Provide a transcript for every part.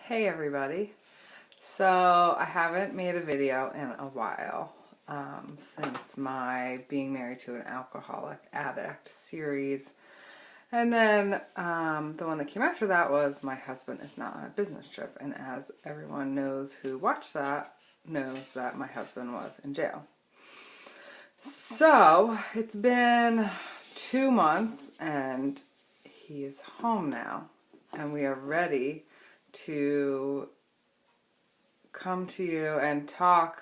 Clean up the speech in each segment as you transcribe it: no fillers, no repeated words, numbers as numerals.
Hey everybody. So I haven't made a video in a while since my Being Married to an Alcoholic Addict series. And then the one that came after that was My Husband Is Not on a Business Trip. And as everyone knows who watched that, knows that my husband was in jail. So it's been 2 months and he is home now. And we are ready to come to you and talk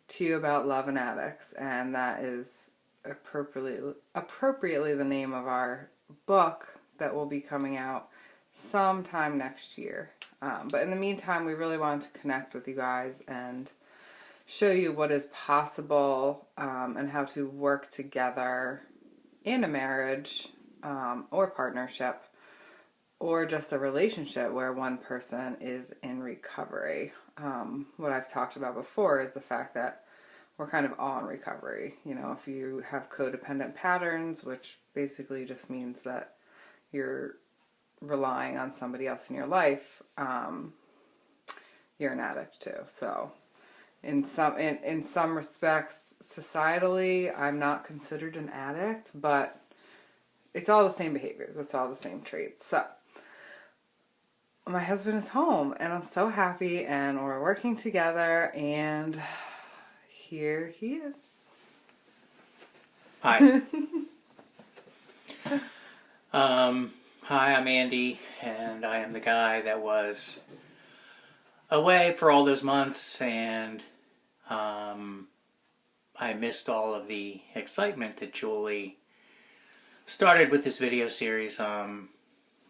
to you about love and addicts, and that is appropriately the name of our book that will be coming out sometime next year. But in the meantime, we really wanted to connect with you guys and show you what is possible and how to work together in a marriage or partnership, or just a relationship where one person is in recovery. What I've talked about before is the fact that we're kind of all in recovery. You know, if you have codependent patterns, which basically just means that you're relying on somebody else in your life, you're an addict too. So in some respects, societally, I'm not considered an addict, but it's all the same behaviors. It's all the same traits. So my husband is home and I'm so happy and we're working together and here he is. Hi. Hi, I'm Andy and I am the guy that was away for all those months, and I missed all of the excitement that Julie started with this video series.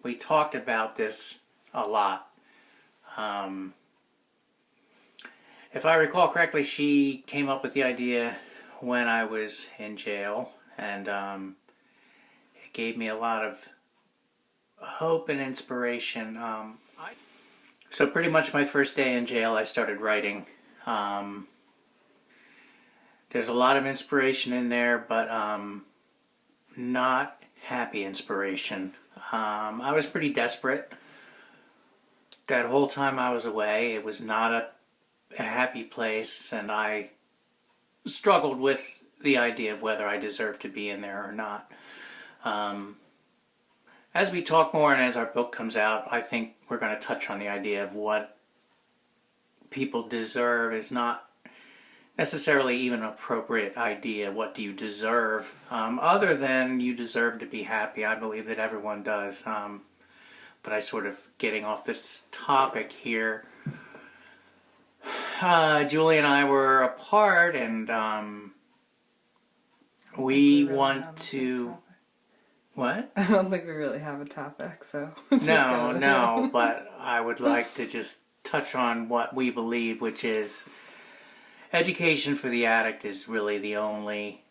We talked about this a lot. If I recall correctly, she came up with the idea when I was in jail, and it gave me a lot of hope and inspiration. So pretty much my first day in jail, I started writing. There's a lot of inspiration in there, but not happy inspiration. I was pretty desperate. That whole time I was away, it was not a happy place, and I struggled with the idea of whether I deserved to be in there or not. As we talk more and as our book comes out, I think we're going to touch on the idea of what people deserve is not necessarily even an appropriate idea. What do you deserve? Other than you deserve to be happy. I believe that everyone does. But I sort of getting off this topic here. Julie and I were apart, and we want to... What? I don't think we really have a topic, so... No, but I would like to just touch on what we believe, which is education for the addict is really the only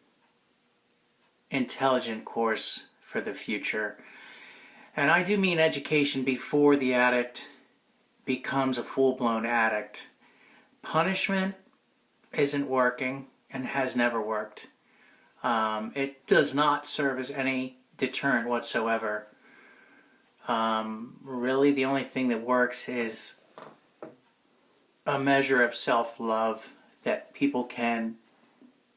intelligent course for the future. And I do mean education before the addict becomes a full-blown addict. Punishment isn't working and has never worked. It does not serve as any deterrent whatsoever. Really, the only thing that works is a measure of self-love that people can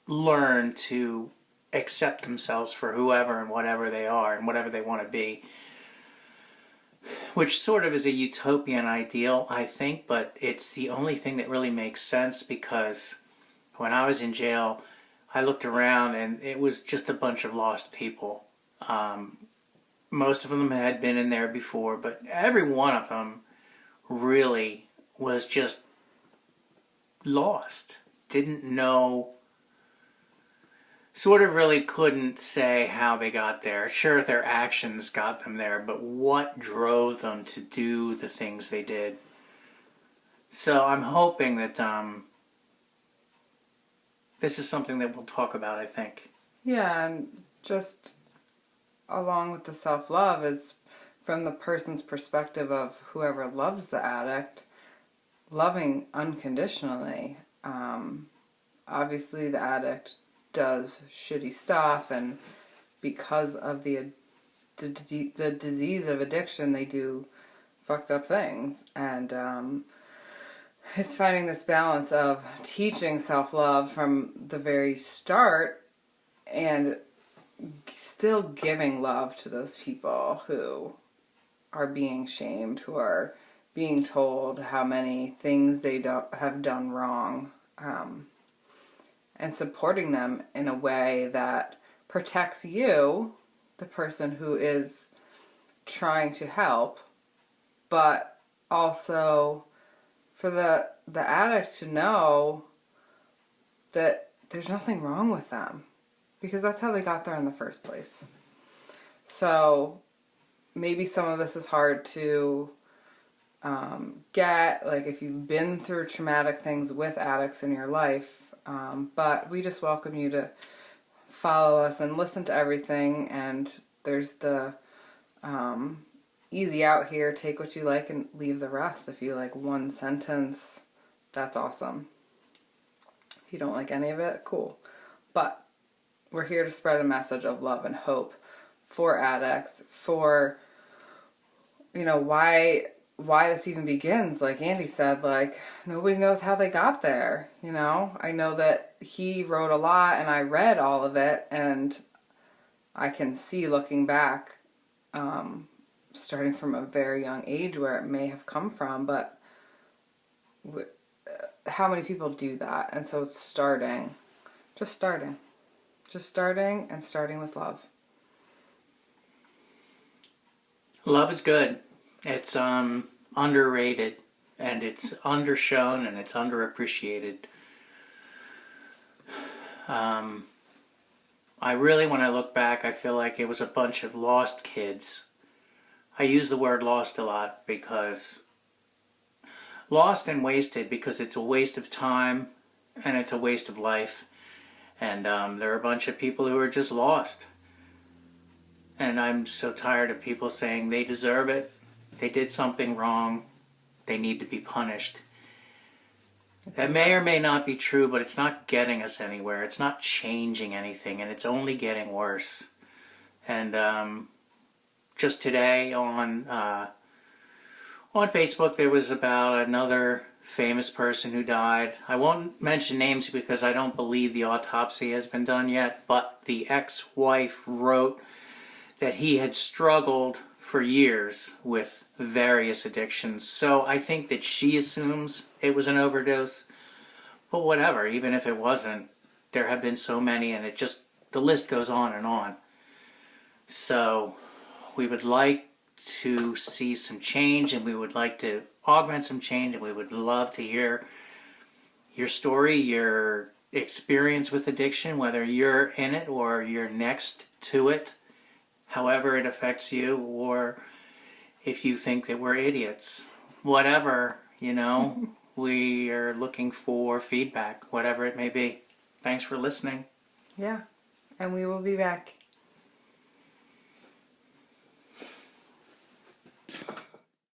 learn to accept themselves for whoever and whatever they are and whatever they want to be. Which sort of is a utopian ideal, I think, but it's the only thing that really makes sense, because when I was in jail, I looked around and it was just a bunch of lost people. Most of them had been in there before, but every one of them really was just lost. Didn't know, sort of really couldn't say how they got there. Sure, their actions got them there, but what drove them to do the things they did? So I'm hoping that this is something that we'll talk about, I think. Yeah, and just along with the self-love is from the person's perspective of whoever loves the addict, loving unconditionally. Obviously the addict does shitty stuff, and because of the disease of addiction, they do fucked up things. And it's finding this balance of teaching self-love from the very start and still giving love to those people who are being shamed, who are being told how many things they have done wrong, and supporting them in a way that protects you, the person who is trying to help, but also for the addict to know that there's nothing wrong with them, because that's how they got there in the first place. So maybe some of this is hard to get, like if you've been through traumatic things with addicts in your life, but we just welcome you to follow us and listen to everything. And there's the easy out here, take what you like and leave the rest. If you like one sentence, that's awesome. If you don't like any of it, cool. But we're here to spread a message of love and hope for addicts, for, you know, why this even begins. Like Andy said, like, nobody knows how they got there, you know? I know that he wrote a lot and I read all of it, and I can see looking back, starting from a very young age, where it may have come from, but how many people do that? And so it's just starting and starting with love. Love is good. It's underrated, and it's undershown, and it's underappreciated. I really, when I look back, I feel like it was a bunch of lost kids. I use the word lost a lot because lost and wasted, because it's a waste of time and it's a waste of life. And there are a bunch of people who are just lost. And I'm so tired of people saying they deserve it, they did something wrong, they need to be punished. That may or may not be true, but it's not getting us anywhere. It's not changing anything, and it's only getting worse. And just today on Facebook, there was about another famous person who died. I won't mention names because I don't believe the autopsy has been done yet, but the ex-wife wrote that he had struggled for years with various addictions. So I think that she assumes it was an overdose. But whatever, even if it wasn't, there have been so many, and the list goes on and on. So we would like to see some change, and we would like to augment some change, and we would love to hear your story, your experience with addiction, whether you're in it or you're next to it, however it affects you, or if you think that we're idiots. Whatever, you know, we are looking for feedback, whatever it may be. Thanks for listening. Yeah, and we will be back.